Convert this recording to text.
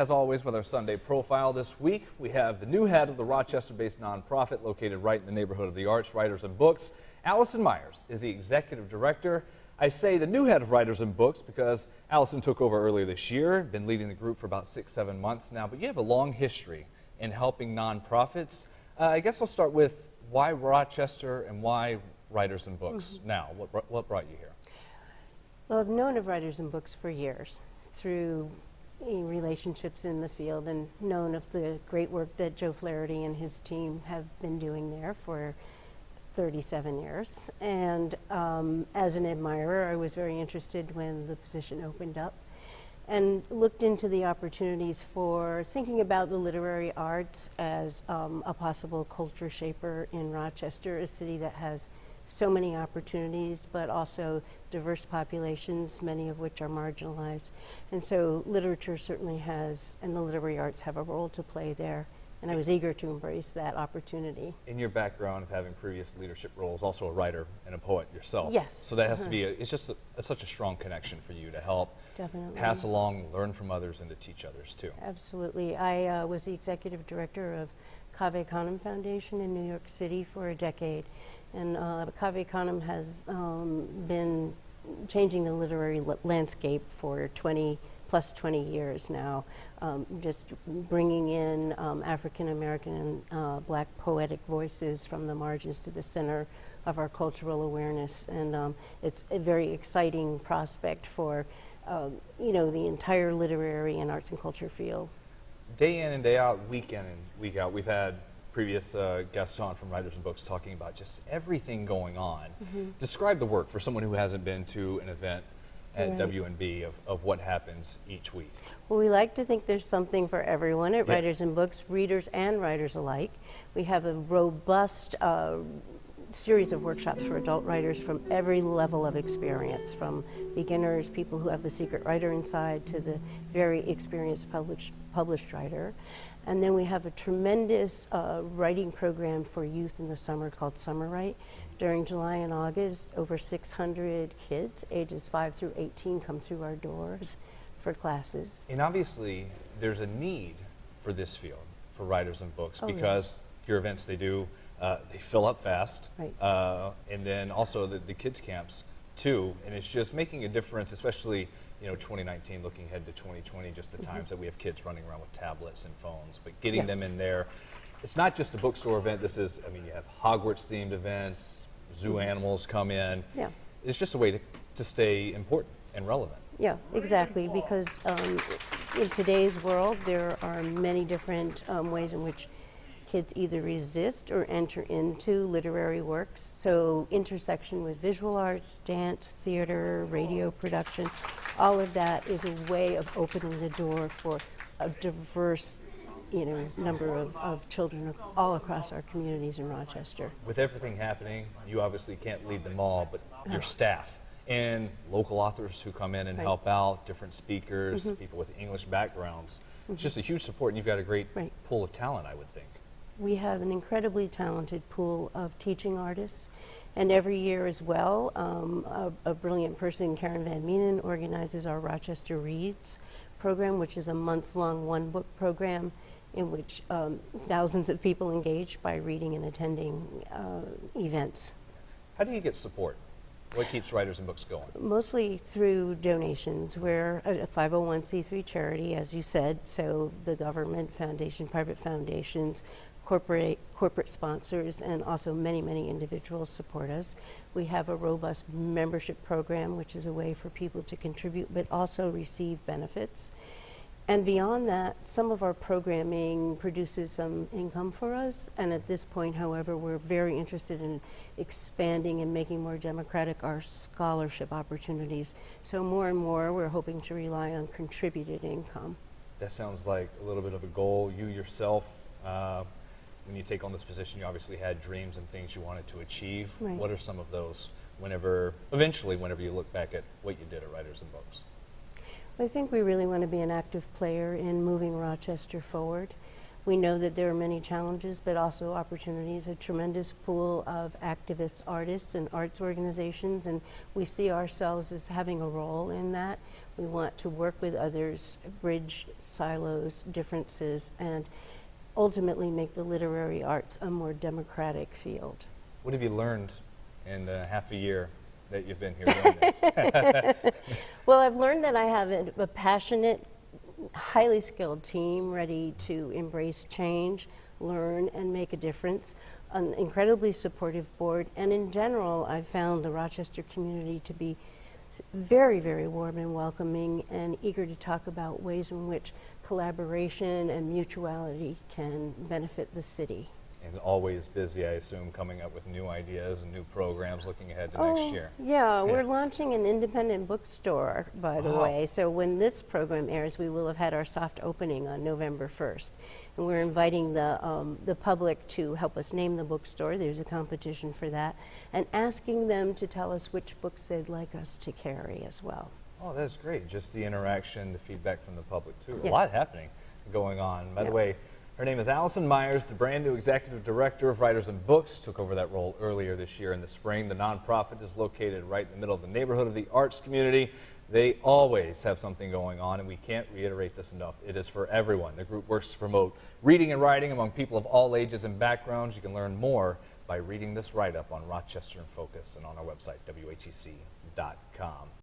As always, with our Sunday profile this week, we have the new head of the Rochester-based nonprofit located right in the neighborhood of the arts, Writers and Books. Alison Meyers is the executive director. I say the new head of Writers and Books because Alison took over earlier this year, been leading the group for about 6-7 months now, but you have a long history in helping nonprofits. I guess I'll start with why Rochester and why Writers and Books now? What brought you here? Well, I've known of Writers and Books for years through relationships in the field and known of the great work that Joe Flaherty and his team have been doing there for 37 years. And as an admirer, I was very interested when the position opened up and looked into the opportunities for thinking about the literary arts as a possible culture shaper in Rochester, a city that has so many opportunities, but also diverse populations, many of which are marginalized. And so literature certainly has, and the literary arts have a role to play there. And I was eager to embrace that opportunity. In your background of having previous leadership roles, also a writer and a poet yourself. Yes. So that has to be, it's just such a strong connection for you to help pass along, learn from others, and to teach others too. Absolutely. I was the executive director of Cave Canem Foundation in New York City for a decade. And Cave Canem has been changing the literary landscape for 20 years now, just bringing in African American and Black poetic voices from the margins to the center of our cultural awareness. And it's a very exciting prospect for you know, the entire literary and arts and culture field. Day in and day out, week in and week out, we've had previous guests on from Writers and Books talking about just everything going on. Describe the work for someone who hasn't been to an event at WNB of what happens each week. Well, we like to think there's something for everyone at Writers and Books, readers and writers alike. We have a robust series of workshops for adult writers from every level of experience, from beginners, people who have the secret writer inside, to the very experienced published writer. And then we have a tremendous writing program for youth in the summer called Summer Write. During July and August, over 600 kids, ages 5 through 18, come through our doors for classes. And obviously, there's a need for this field, for Writers and Books, because your events, they fill up fast. And then also the kids' camps, too. And it's just making a difference, especially 2019, looking ahead to 2020, just the times that we have kids running around with tablets and phones, but getting them in there. It's not just a bookstore event. This is, I mean, you have Hogwarts-themed events, zoo animals come in. It's just a way to stay important and relevant. Yeah, exactly, because in today's world, there are many different ways in which kids either resist or enter into literary works. So intersection with visual arts, dance, theater, radio production, all of that is a way of opening the door for a diverse number of children all across our communities in Rochester. With everything happening, you obviously can't lead them all, but your staff and local authors who come in and help out, different speakers, people with English backgrounds. It's just a huge support, and you've got a great pool of talent, I would think. We have an incredibly talented pool of teaching artists, and every year as well, a brilliant person, Karen Van Meenen, organizes our Rochester Reads program, which is a month-long one-book program in which thousands of people engage by reading and attending events. How do you get support? What keeps Writers and Books going? Mostly through donations. We're a 501c3 charity, as you said, so the government, foundation, private foundations, corporate sponsors, and also many individuals support us. We have a robust membership program, which is a way for people to contribute but also receive benefits. And beyond that, some of our programming produces some income for us, and at this point, however, we're very interested in expanding and making more democratic our scholarship opportunities. So more and more, we're hoping to rely on contributed income. That sounds like a little bit of a goal. You yourself, when you take on this position, you obviously had dreams and things you wanted to achieve. What are some of those eventually whenever you look back at what you did at Writers and Books? I think we really want to be an active player in moving Rochester forward. We know that there are many challenges, but also opportunities, a tremendous pool of activists, artists, and arts organizations, and we see ourselves as having a role in that. We want to work with others, bridge silos, differences, and ultimately make the literary arts a more democratic field. What have you learned in the half a year that you've been here doing this? Well, I've learned that I have a passionate, highly skilled team ready to embrace change, learn, and make a difference. An incredibly supportive board, and in general, I've found the Rochester community to be very, very warm and welcoming and eager to talk about ways in which collaboration and mutuality can benefit the city. And always busy, I assume, coming up with new ideas and new programs looking ahead to next year. Yeah, we're launching an independent bookstore, by the way. So when this program airs, we will have had our soft opening on November 1st. And we're inviting the public to help us name the bookstore. There's a competition for that. And asking them to tell us which books they'd like us to carry as well. Oh, that's great. Just the interaction, the feedback from the public, too. Yes. A lot happening going on. By the way, her name is Alison Meyers, the brand new Executive Director of Writers and Books. Took over that role earlier this year in the spring. The nonprofit is located right in the middle of the neighborhood of the arts community. They always have something going on, and we can't reiterate this enough. It is for everyone. The group works to promote reading and writing among people of all ages and backgrounds. You can learn more by reading this write-up on Rochester in Focus and on our website, WHEC.com.